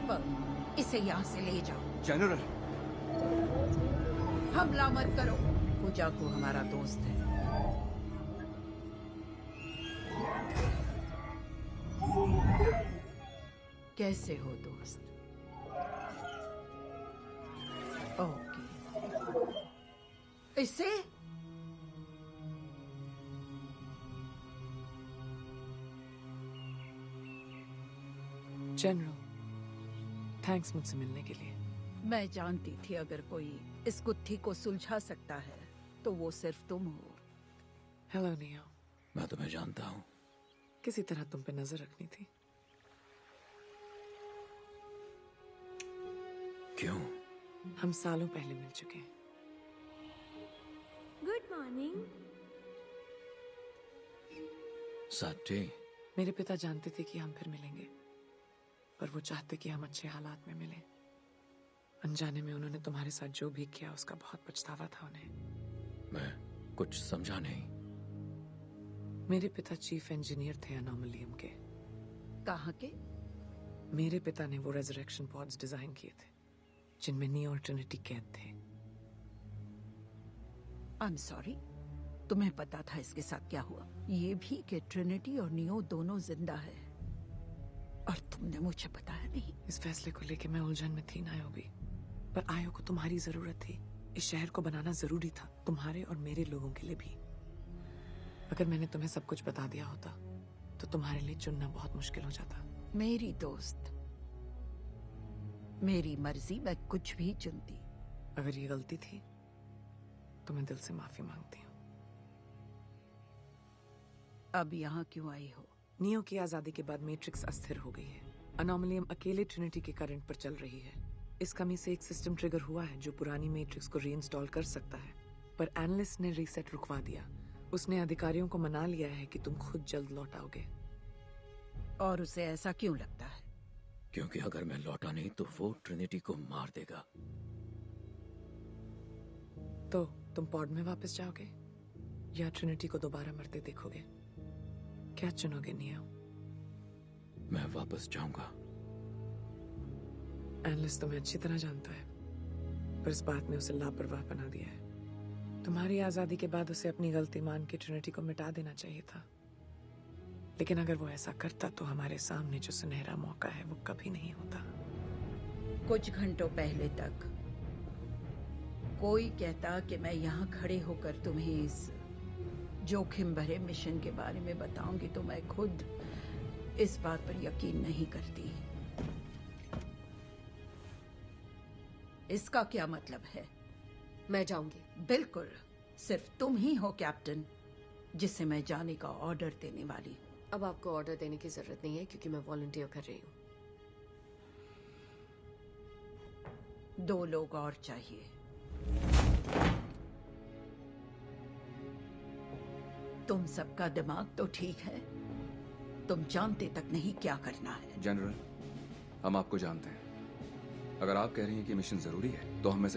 Chopper, इसे यहाँ से ले जाओ। जनरल, हमला मत करो। कुजाकू हमारा दोस्त है। कैसे हो दोस्त? ओके, इसे जनरल, थैंक्स मुझसे मिलने के लिए। मैं जानती थी अगर कोई इस गुत्थी को सुलझा सकता है तो वो सिर्फ तुम हो। Hello neo. मैं तुम्हें जानता हूँ। किसी तरह तुम पे नजर रखनी थी। क्यों? हम सालों पहले मिल चुके हैं। Good morning. सच्ची? मेरे पिता जानते थे कि हम फिर मिलेंगे, पर वो चाहते कि हम अच्छे हालात में मिलें। अनजाने में उन्होंने तुम्हारे साथ जो भी किया उसका बहुत पछतावा था उन्हें। मैं कुछ समझा नहीं। मेरे पिता चीफ इंजीनियर थे अनोमलियम के। कहाँ के? मेरे पिता ने वो रेजरेक्शन पॉड्स डिजाइन किए थे जिनमें नियो और ट्रिनिटी कैद थे। आई एम सॉरी, तुम्हें पता था इसके साथ क्या हुआ? ये भी कि ट्रिनिटी और नियो दोनों जिंदा है और तुमने मुझे बताया नहीं। इस फैसले को लेके मैं उलझन में थी नायोबी, पर आयो को तुम्हारी जरूरत थी। इस शहर को बनाना जरूरी था, तुम्हारे और मेरे लोगों के लिए भी। अगर मैंने तुम्हें सब कुछ बता दिया होता तो तुम्हारे लिए चुनना बहुत मुश्किल हो जाता। मेरी दोस्त, मेरी मर्जी, मैं कुछ भी चुनती। अगर ये गलती थी तो मैं दिल से माफी मांगती हूँ। अब यहाँ क्यों आई हो? नियो की आजादी के बाद मैट्रिक्स अस्थिर हो गई है। अनोमलियम अकेले ट्रिनिटी के करंट पर चल रही है। इस कमी से एक सिस्टम ट्रिगर हुआ है जो पुरानी मैट्रिक्स को रीइंस्टॉल कर सकता है, पर एनालिस्ट ने रीसेट रुकवा दिया। उसने अधिकारियों को मना लिया है कि तुम खुद जल्द लौट आओगे। और उसे ऐसा क्यों लगता है? क्योंकि अगर मैं लौटा नहीं तो वो ट्रिनिटी को मार देगा। तो तुम पॉड में वापस जाओगे या ट्रिनिटी को दोबारा मरते देखोगे? क्या चुनोगे नियो? मैं वापस जाऊंगा। एनालिस्ट तुम्हें अच्छी तरह जानता है, पर इस बात ने उसे लापरवाह बना दिया है। तुम्हारी आजादी के बाद उसे अपनी गलती मान के ट्रिनिटी को मिटा देना चाहिए था, लेकिन अगर वो ऐसा करता तो हमारे सामने जो सुनहरा मौका है वो कभी नहीं होता। कुछ घंटों पहले तक कोई कहता कि मैं यहाँ खड़े होकर तुम्हें इस जोखिम भरे मिशन के बारे में बताऊंगी तो मैं खुद इस बात पर यकीन नहीं करती। इसका क्या मतलब है? मैं जाऊंगी। बिल्कुल, सिर्फ तुम ही हो कैप्टन जिसे मैं जाने का ऑर्डर देने वाली हूँ। अब आपको ऑर्डर देने की जरूरत नहीं है क्योंकि मैं वॉलंटियर कर रही हूँ। 2 लोग और चाहिए। तुम सबका दिमाग तो ठीक है, तुम जानते तक नहीं क्या करना है। जनरल, हम आपको जानते हैं। अगर आप कह रही हैं कि मिशन जरूरी है तो हम में से